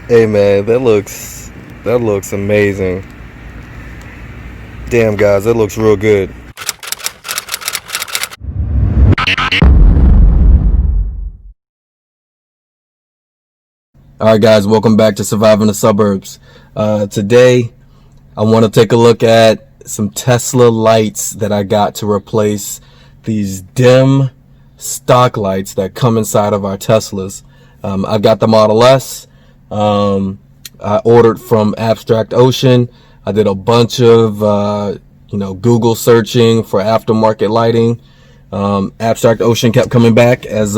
Hey man, that looks amazing. Damn guys, that looks real good. All right, guys, welcome back to Surviving the Suburbs. Today, I want to take a look at some Tesla lights that I got to replace these dim stock lights that come inside of our Teslas. I've got the Model S. I ordered from Abstract Ocean. I did a bunch of Google searching for aftermarket lighting. Abstract Ocean kept coming back as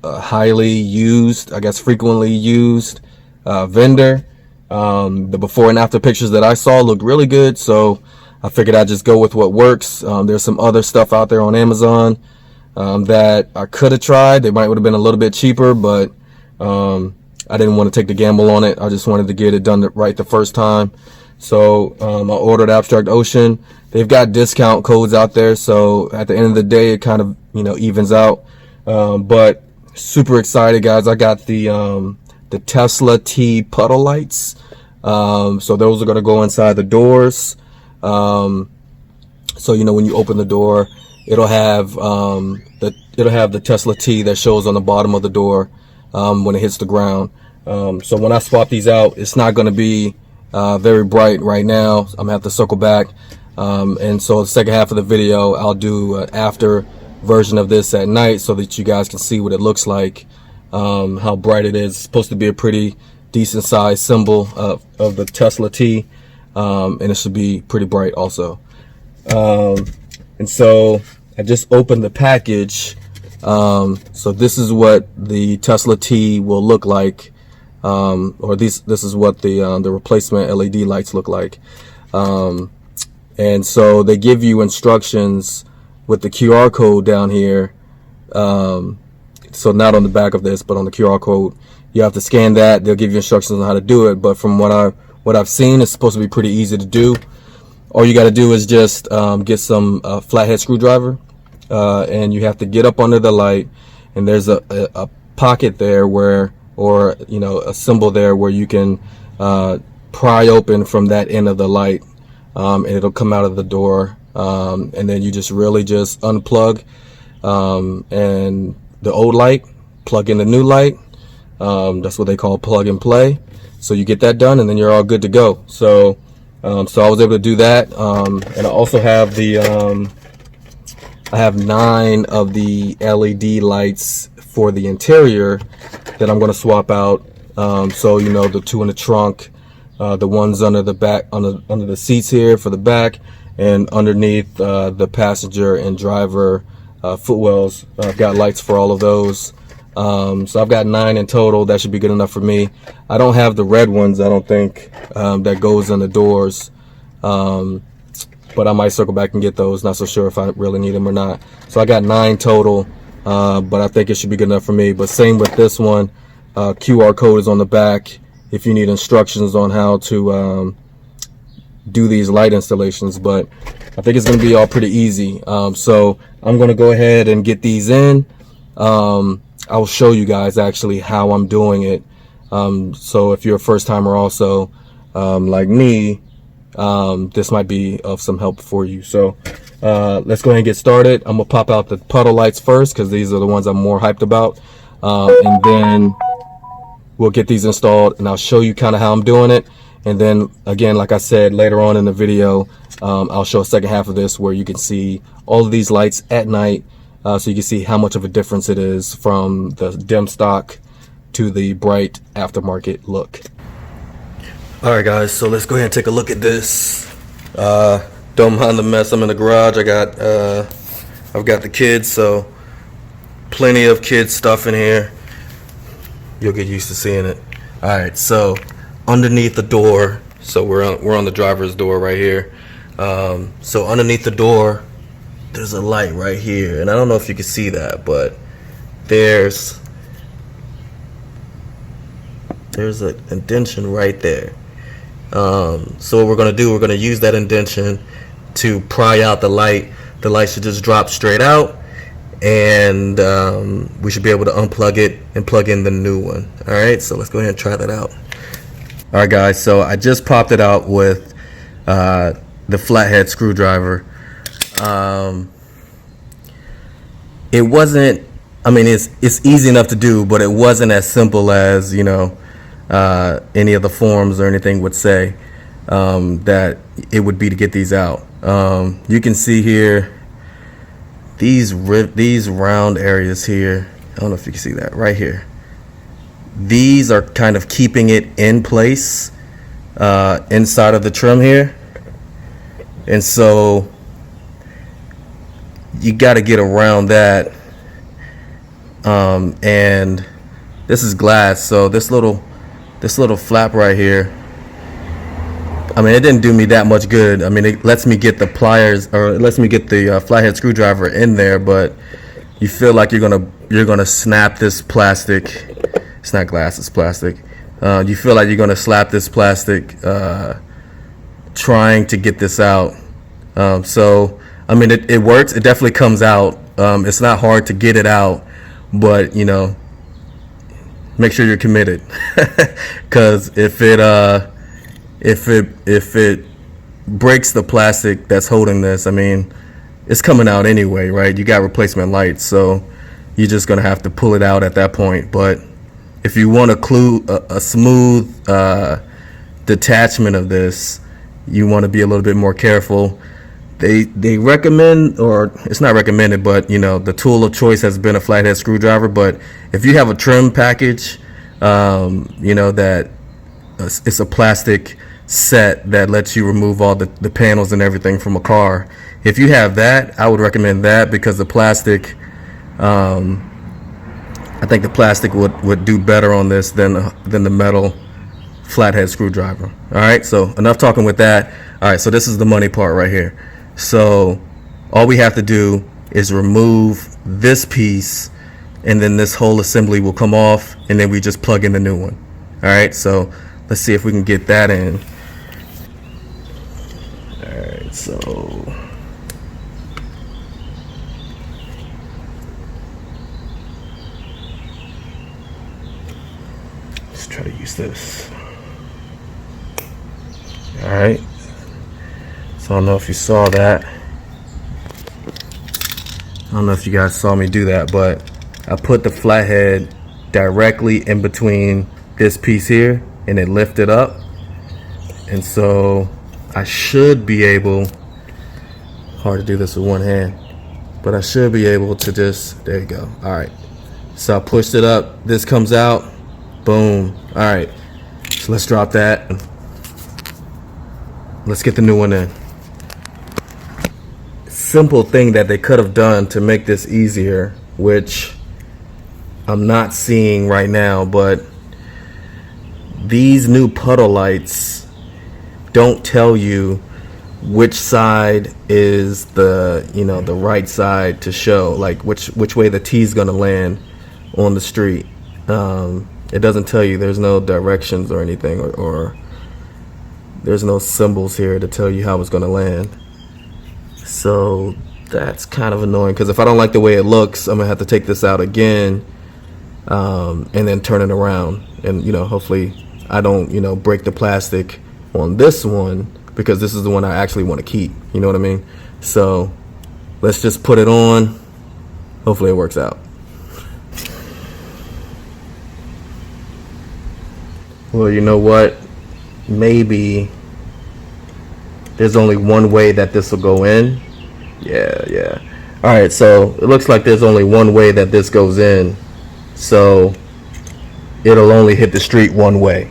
highly used, I guess frequently used vendor. The before and after pictures that I saw looked really good, so I figured I'd just go with what works. There's some other stuff out there on Amazon that I could have tried. They might would have been a little bit cheaper, but I didn't want to take the gamble on it. I just wanted to get it done right the first time. So I ordered Abstract Ocean. They've got discount codes out there, so at the end of the day, it kind of evens out. But super excited, guys! I got the Tesla T Puddle lights. So those are going to go inside the doors. So when you open the door, it'll have the Tesla T that shows on the bottom of the door when it hits the ground. So when I swap these out, it's not going to be very bright right now. I'm gonna have to circle back, and so the second half of the video, I'll do an after version of this at night so that you guys can see what it looks like, how bright it is. It's supposed to be a pretty decent sized symbol of the Tesla T, and it should be pretty bright also. And so I just opened the package. So this is what the Tesla T will look like, or this is what the replacement LED lights look like. And so they give you instructions with the QR code down here. So not on the back of this, but on the QR code, you have to scan that. They'll give you instructions on how to do it. But from what I've seen, it's supposed to be pretty easy to do. All you got to do is just get some flathead screwdriver, and you have to get up under the light, and there's a pocket there where, or a symbol there where you can pry open from that end of the light, and it'll come out of the door, and then you just really just unplug and the old light, plug in the new light. That's what they call plug and play. So you get that done, and then you're all good to go. So so I was able to do that, and I also have the I have 9 of the LED lights for the interior that I'm going to swap out. So the 2 in the trunk, the ones under the back, under the seats here for the back, and underneath the passenger and driver footwells. I've got lights for all of those. So I've got 9 in total. That should be good enough for me. I don't have the red ones, I don't think, that goes in the doors. But I might circle back and get those. Not so sure if I really need them or not. So I got 9 total, but I think it should be good enough for me. But same with this one. QR code is on the back if you need instructions on how to do these light installations. But I think it's going to be all pretty easy. So I'm going to go ahead and get these in. I'll show you guys actually how I'm doing it. So if you're a first timer also, like me, this might be of some help for you. So let's go ahead and get started. I'm gonna pop out the puddle lights first because these are the ones I'm more hyped about, and then we'll get these installed, and I'll show you kind of how I'm doing it. And then again, like I said, later on in the video, I'll show a second half of this where you can see all of these lights at night, so you can see how much of a difference it is from the dim stock to the bright aftermarket look. Alright guys, so let's go ahead and take a look at this. Don't mind the mess. I'm in the garage. I've got the kids, so plenty of kids stuff in here. You'll get used to seeing it. Alright, so underneath the door, so we're on the driver's door right here. So underneath the door, there's a light right here, and I don't know if you can see that, but there's an indentation right there. So what we're going to do, we're going to use that indentation to pry out the light. The light should just drop straight out, and we should be able to unplug it and plug in the new one. All right, so let's go ahead and try that out. All right, guys, so I just popped it out with the flathead screwdriver. It wasn't, I mean, it's easy enough to do, but it wasn't as simple as, you know, any of the forums or anything would say that it would be to get these out. You can see here these round areas here. I don't know if you can see that right here. These are kind of keeping it in place inside of the trim here, and so you got to get around that. And this is glass, so this little flap right here, I mean, it didn't do me that much good. I mean, it lets me get the pliers, or it lets me get the flathead screwdriver in there, but you feel like you're gonna snap this plastic. It's not glass, it's plastic. You feel like you're gonna slap this plastic trying to get this out. So I mean, it works. It definitely comes out. It's not hard to get it out, but you know, make sure you're committed, because if it breaks the plastic that's holding this, I mean, it's coming out anyway, right? You got replacement lights, so you're just gonna have to pull it out at that point. But if you want a smooth detachment of this, you want to be a little bit more careful. They recommend, or it's not recommended, but you know, the tool of choice has been a flathead screwdriver. But if you have a trim package, you know, that it's a plastic set that lets you remove all the panels and everything from a car. If you have that, I would recommend that, because the plastic, I think the plastic would do better on this than the metal flathead screwdriver. All right, so enough talking with that. All right, so this is the money part right here. So all we have to do is remove this piece, and then this whole assembly will come off, and then we just plug in the new one. All right, so let's see if we can get that in. All right, so let's try to use this. All right, so I don't know if you saw that. I don't know if you guys saw me do that, but I put the flathead directly in between this piece here, and it lifted up, and so I should be able, hard to do this with one hand, but I should be able to just, there you go. All right, so I pushed it up, this comes out, boom. All right, so let's drop that. Let's get the new one in. Simple thing that they could have done to make this easier, which I'm not seeing right now, but these new Puddle lights don't tell you which side is the, you know, the right side to show, like which way the T is going to land on the street. It doesn't tell you. There's no directions or anything, or there's no symbols here to tell you how it's going to land. So that's kind of annoying, because if I don't like the way it looks, I'm gonna have to take this out again, and then turn it around, and you know, hopefully I don't, you know, break the plastic on this one, because this is the one I actually want to keep, you know what I mean? So let's just put it on. Hopefully it works out. Well, you know what, maybe there's only one way that this will go in. Yeah. All right, so it looks like there's only one way that this goes in. So it'll only hit the street one way.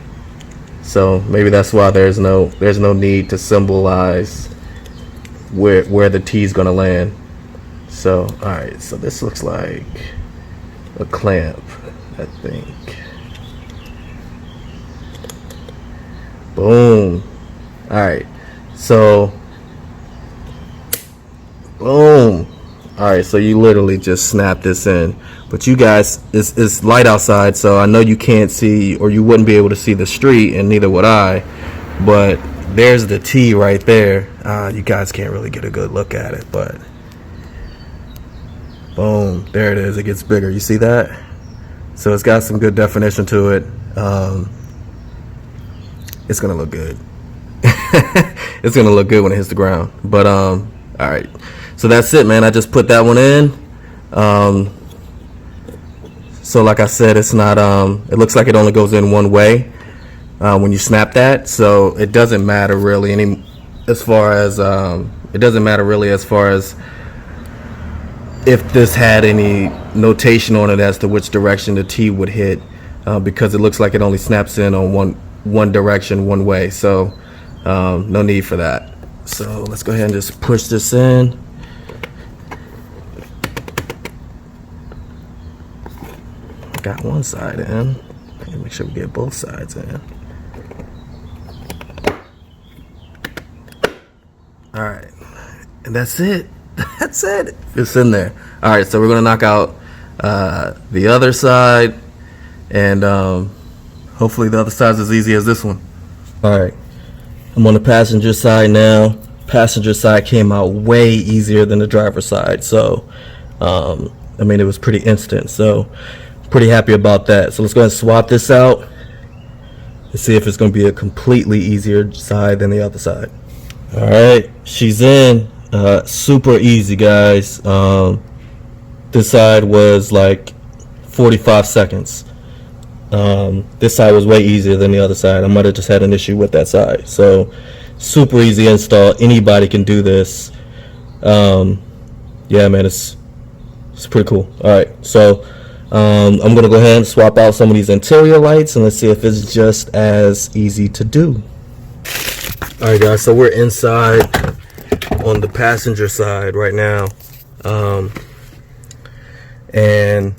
So maybe that's why there's no need to symbolize where the T is gonna land. So all right, so this looks like a clamp, I think. Boom. All right. So, boom. All right, so you literally just snap this in. But you guys, it's light outside, so I know you can't see, or you wouldn't be able to see the street, and neither would I. But there's the T right there. You guys can't really get a good look at it, but Boom, there it is. It gets bigger. You see that? So it's got some good definition to it. It's gonna look good. It's gonna look good when it hits the ground. But all right, so that's it, man. I just put that one in. So like I said, it's not it looks like it only goes in one way when you snap that, so it doesn't matter really as far as if this had any notation on it as to which direction the T would hit, because it looks like it only snaps in on one direction, one way. So no need for that. So let's go ahead and just push this in. Got one side in. Make sure we get both sides in. All right, and that's it. That's it. It's in there. All right, so we're gonna knock out the other side, and hopefully the other side's as easy as this one. All right, I'm on the passenger side now. Passenger side came out way easier than the driver's side, so I mean, it was pretty instant. So pretty happy about that. So let's go ahead and swap this out and see if it's going to be a completely easier side than the other side. All right, she's in. Super easy, guys. This side was like 45 seconds. This side was way easier than the other side. I might have just had an issue with that side. So super easy install. Anybody can do this. Yeah, man, it's pretty cool. All right, so I'm gonna go ahead and swap out some of these interior lights, and let's see if it's just as easy to do. All right, guys, so we're inside on the passenger side right now, and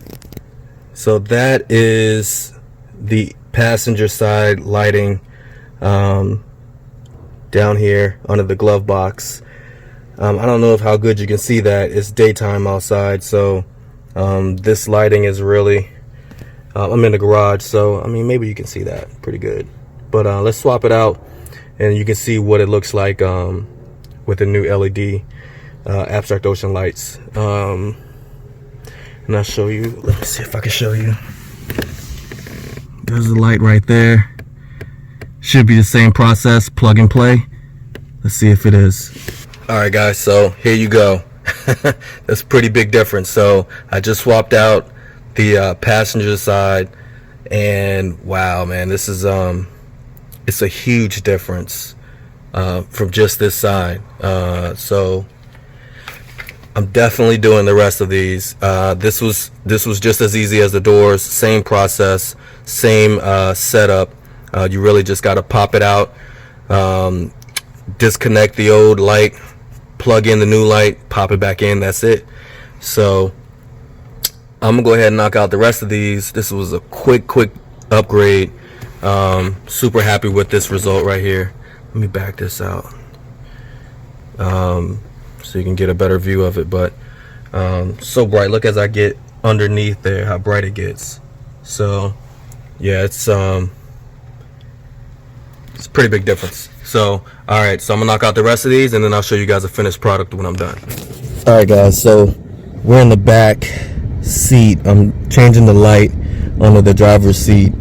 so that is the passenger side lighting down here under the glove box. I don't know how good you can see that. It's daytime outside, so this lighting is really I'm in the garage, so I mean, maybe you can see that pretty good. But let's swap it out, and you can see what it looks like with the new LED abstract ocean lights. And I'll show you. Let me see if I can show you. There's the light right there. Should be the same process, plug and play. Let's see if it is. All right, guys, so here you go. That's a pretty big difference. So I just swapped out the passenger side, and wow, man, this is it's a huge difference from just this side. So I'm definitely doing the rest of these. This was just as easy as the doors. Same process, same setup. You really just got to pop it out, disconnect the old light, plug in the new light, pop it back in. That's it. So I'm gonna go ahead and knock out the rest of these. This was a quick upgrade. Super happy with this result right here. Let me back this out so you can get a better view of it. But so bright. Look, as I get underneath there, how bright it gets. So yeah, it's a pretty big difference. So all right, so I'm gonna knock out the rest of these, and then I'll show you guys a finished product when I'm done. All right, guys, so we're in the back seat. I'm changing the light under the driver's seat,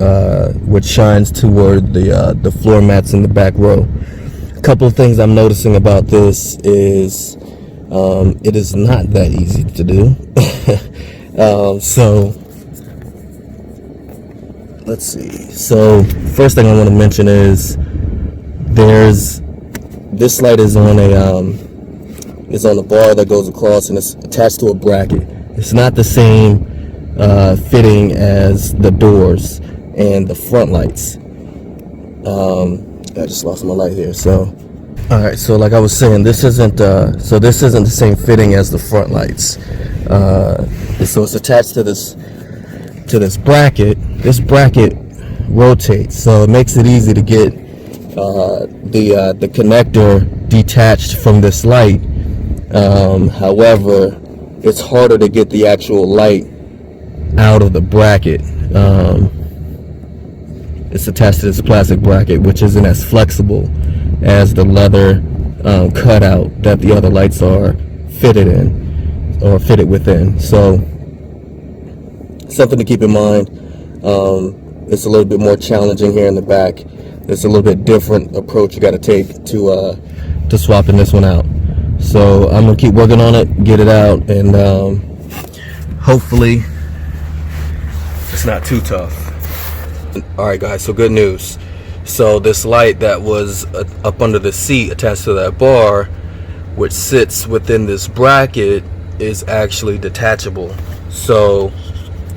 which shines toward the floor mats in the back row. A couple of things I'm noticing about this is it is not that easy to do. So let's see. So first thing I want to mention is this light is on a bar that goes across, and it's attached to a bracket. It's not the same fitting as the doors and the front lights. I just lost my light here. So all right, so like I was saying, this isn't the same fitting as the front lights. So it's attached to this bracket. This bracket rotates, so it makes it easy to get the connector detached from this light. However, it's harder to get the actual light out of the bracket. It's attached to this plastic bracket, which isn't as flexible as the leather cutout that the other lights are fitted in. or fit it within. So something to keep in mind. It's a little bit more challenging here in the back. It's a little bit different approach you got to take to swapping this one out. So I'm gonna keep working on it, get it out, and hopefully it's not too tough. All right, guys. So good news. So this light that was up under the seat attached to that bar, which sits within this bracket, is actually detachable. So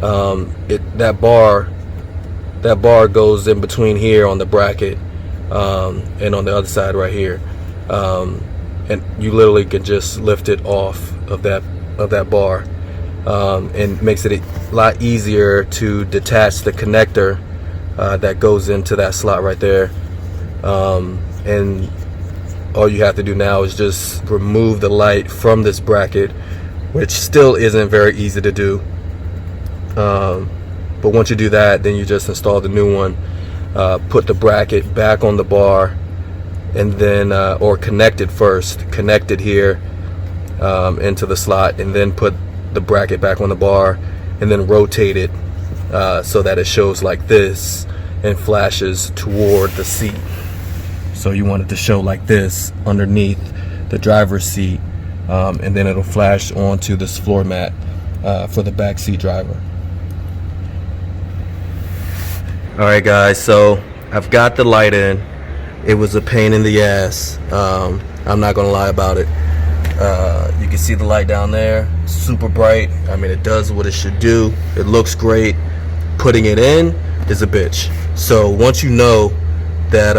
that bar goes in between here on the bracket and on the other side right here, and you literally can just lift it off of that bar, and makes it a lot easier to detach the connector that goes into that slot right there. And all you have to do now is just remove the light from this bracket, which still isn't very easy to do. But once you do that, then you just install the new one, put the bracket back on the bar, and then or connect it first, connect it here into the slot, and then put the bracket back on the bar, and then rotate it so that it shows like this and flashes toward the seat. So you want it to show like this underneath the driver's seat, and then it'll flash onto this floor mat for the back seat driver. Alright guys, so I've got the light in. It was a pain in the ass. I'm not gonna lie about it. You can see the light down there, super bright. I mean, it does what it should do. It looks great. Putting it in is a bitch. So once you know that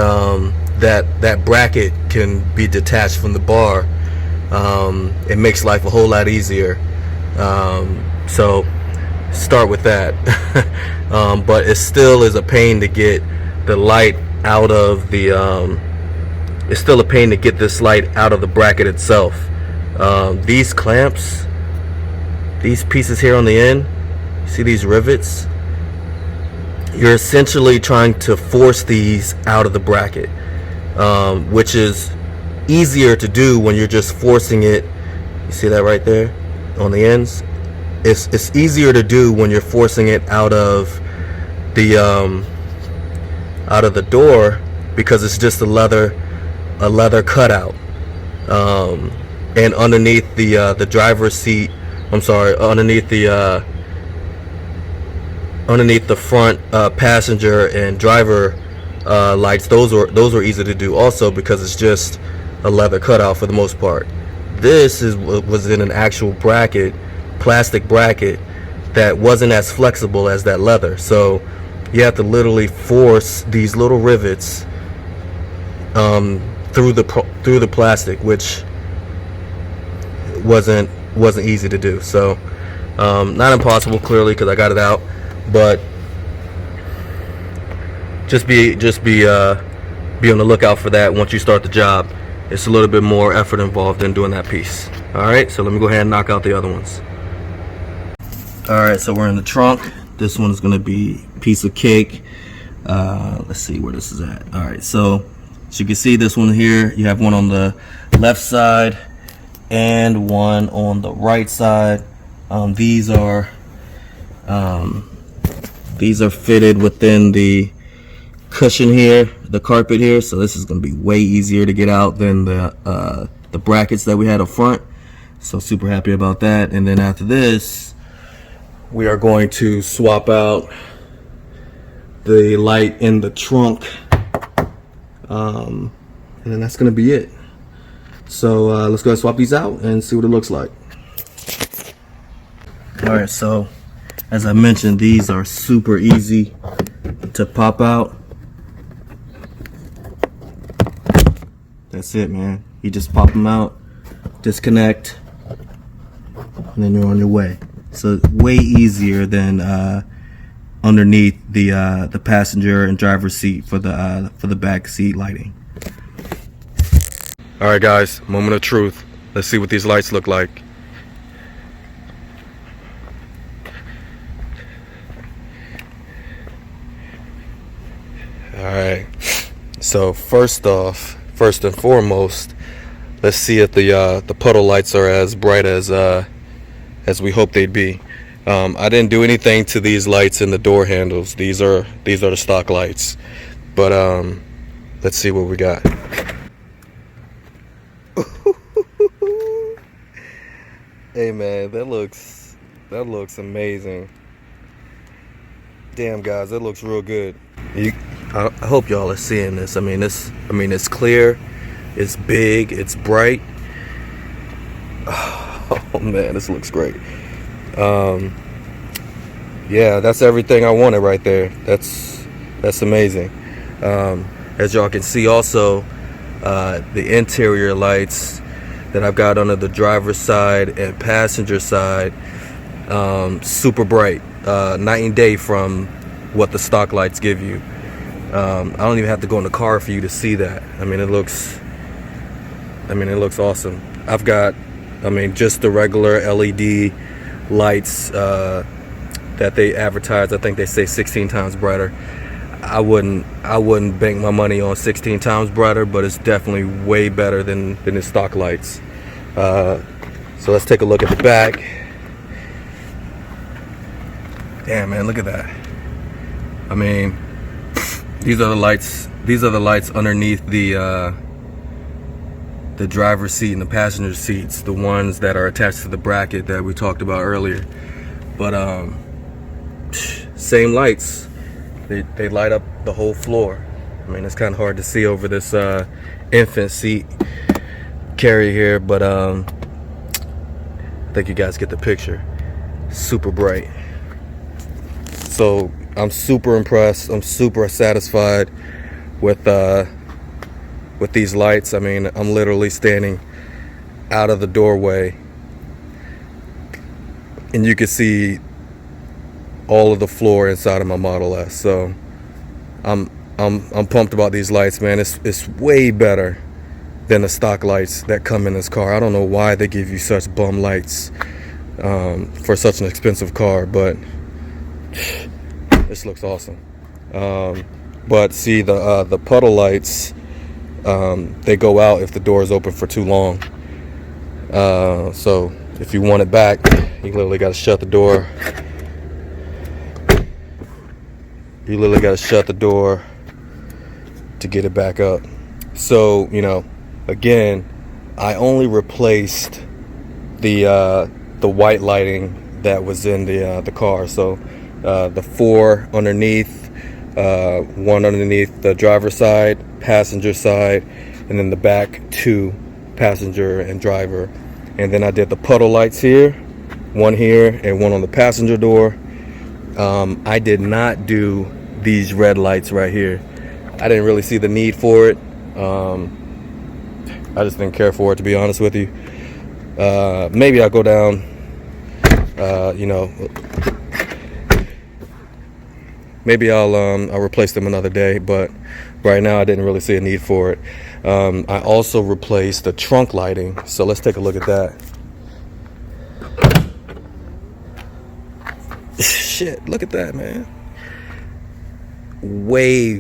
that bracket can be detached from the bar, it makes life a whole lot easier. So start with that. But it still is a pain to get the light out of the it's still a pain to get this light out of the bracket itself. These clamps, these pieces here on the end, see these rivets? You're essentially trying to force these out of the bracket, which is easier to do when you're just forcing it. You see that right there on the ends? It's easier to do when you're forcing it out of the door, because it's just a leather cutout, and underneath the driver's seat, underneath the front passenger and driver lights, those are easy to do also, because it's just a leather cutout for the most part. This was in an actual bracket, plastic bracket, that wasn't as flexible as that leather. So you have to literally force these little rivets through the plastic, which wasn't easy to do. So not impossible, clearly, because I got it out, but just be on the lookout for that. Once you start the job, it's a little bit more effort involved in doing that piece. All right, so let me go ahead and knock out the other ones. All right, so we're in the trunk. This one is going to be a piece of cake. Let's see where this is at. All right, so as you can see, this one here, you have one on the left side and one on the right side. These are fitted within the cushion here, the carpet here. So this is going to be way easier to get out than the brackets that we had up front. So super happy about that. And then after this, we are going to swap out the light in the trunk, and then that's going to be it. So let's go ahead and swap these out and see what it looks like. Alright, so as I mentioned, these are super easy to pop out. That's it, man. You just pop them out, disconnect, and then you're on your way. So way easier than underneath the passenger and driver's seat for the back seat lighting. All right, guys, moment of truth. Let's see what these lights look like. All right. So first and foremost, let's see if the puddle lights are as bright as as we hope they'd be. I didn't do anything to these lights in the door handles. These are the stock lights. But let's see what we got. Hey man, that looks amazing. Damn guys, that looks real good. I hope y'all are seeing this. I mean it's clear, it's big, it's bright. Oh man, this looks great. Yeah, that's everything I wanted right there. That's amazing. As y'all can see also, the interior lights that I've got under the driver's side and passenger side, super bright, night and day from what the stock lights give you. I don't even have to go in the car for you to see that. I mean it looks awesome. I've got just the regular LED lights that they advertise. I think they say 16 times brighter. I wouldn't bank my money on 16 times brighter, but it's definitely way better than the stock lights. So let's take a look at the back. Damn man, look at that. I mean, these are the lights underneath the driver's seat and the passenger seats, the ones that are attached to the bracket that we talked about earlier. But same lights, they light up the whole floor. I mean, it's kind of hard to see over this infant seat carry here, but I think you guys get the picture. Super bright. So I'm super impressed. I'm super satisfied with these lights. I mean, I'm literally standing out of the doorway and you can see all of the floor inside of my Model S. So I'm pumped about these lights, man. It's way better than the stock lights that come in this car. I don't know why they give you such bum lights for such an expensive car, but this looks awesome. But see, the puddle lights, they go out if the door is open for too long. So if you want it back, you literally got to shut the door. You literally got to shut the door to get it back up. So, you know, again, I only replaced the white lighting that was in the car. So the four underneath, one underneath the driver's side, passenger side, and then the back two, passenger and driver. And then I did the puddle lights here, one here and one on the passenger door. I did not do these red lights right here. I didn't really see the need for it. I just didn't care for it, to be honest with you. Maybe I'll go down, you know, maybe I'll replace them another day, but right now I didn't really see a need for it. I also replaced the trunk lighting, so let's take a look at that. Shit, look at that, man. Way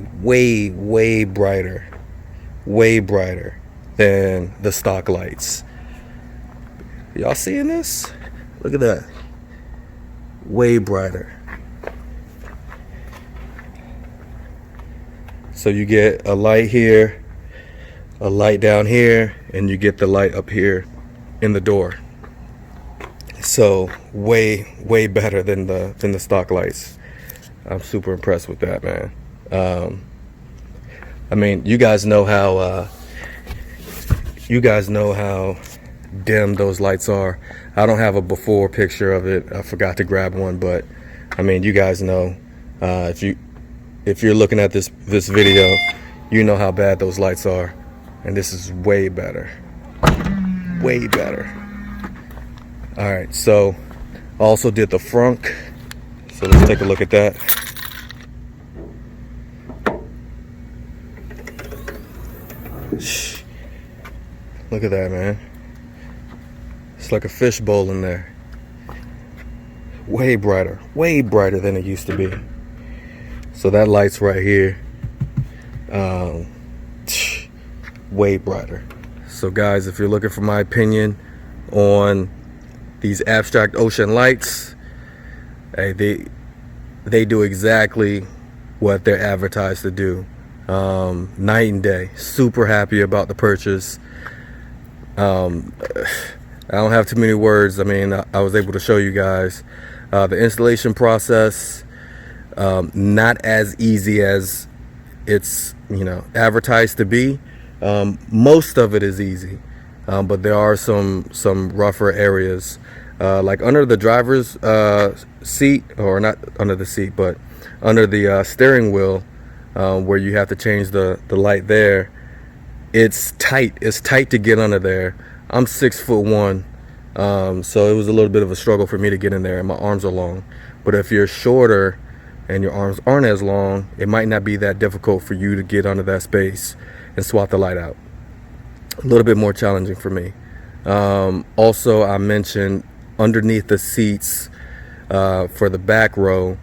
brighter than the stock lights. Y'all seeing this? Look at that. Way brighter. So you get a light here, a light down here, and you get the light up here in the door. So way better than the stock lights. I'm super impressed with that, man. I mean, you guys know how dim those lights are. I don't have a before picture of it. I forgot to grab one, but I mean, you guys know, if you're looking at this video, you know how bad those lights are, and this is way better. All right, so I also did the front, so let's take a look at that. Look at that, man. It's like a fishbowl in there. Way brighter than it used to be. So that light's right here, way brighter. So guys, if you're looking for my opinion on these abstract ocean lights, hey, they do exactly what they're advertised to do. Night and day. Super happy about the purchase. I don't have too many words. I mean, I was able to show you guys the installation process. Not as easy as it's advertised to be. Most of it is easy, but there are some rougher areas, like under the driver's seat, or not under the seat, but under the steering wheel, where you have to change the light there. It's tight to get under there. I'm 6'1", so it was a little bit of a struggle for me to get in there, and my arms are long. But if you're shorter and your arms aren't as long, it might not be that difficult for you to get under that space and swap the light out. A little bit more challenging for me. Also, I mentioned underneath the seats for the back row,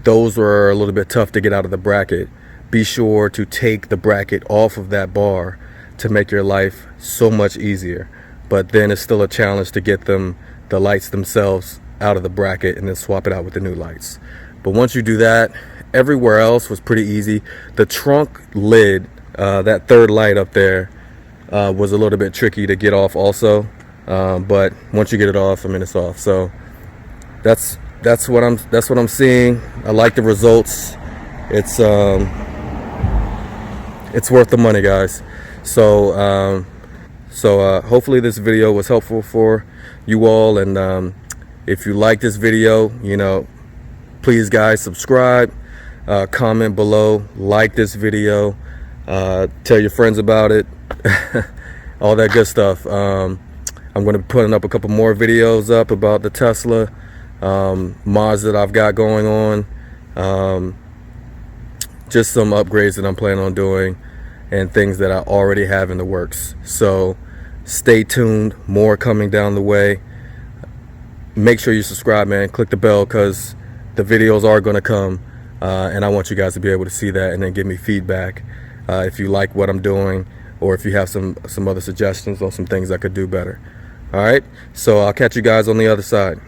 those were a little bit tough to get out of the bracket. Be sure to take the bracket off of that bar to make your life so much easier. But then it's still a challenge to get the lights themselves out of the bracket and then swap it out with the new lights. But once you do that, everywhere else was pretty easy. The trunk lid, that third light up there, was a little bit tricky to get off also. But once you get it off, I mean, it's off. So that's what I'm seeing. I like the results. It's worth the money, guys. So hopefully this video was helpful for you all, and if you like this video, please guys, subscribe, comment below, like this video, tell your friends about it, all that good stuff. I'm going to be putting up a couple more videos up about the Tesla mods that I've got going on, just some upgrades that I'm planning on doing, and things that I already have in the works. So stay tuned, more coming down the way. Make sure you subscribe, man. Click the bell, because the videos are going to come, and I want you guys to be able to see that and then give me feedback if you like what I'm doing, or if you have some other suggestions on some things I could do better. All right, so I'll catch you guys on the other side.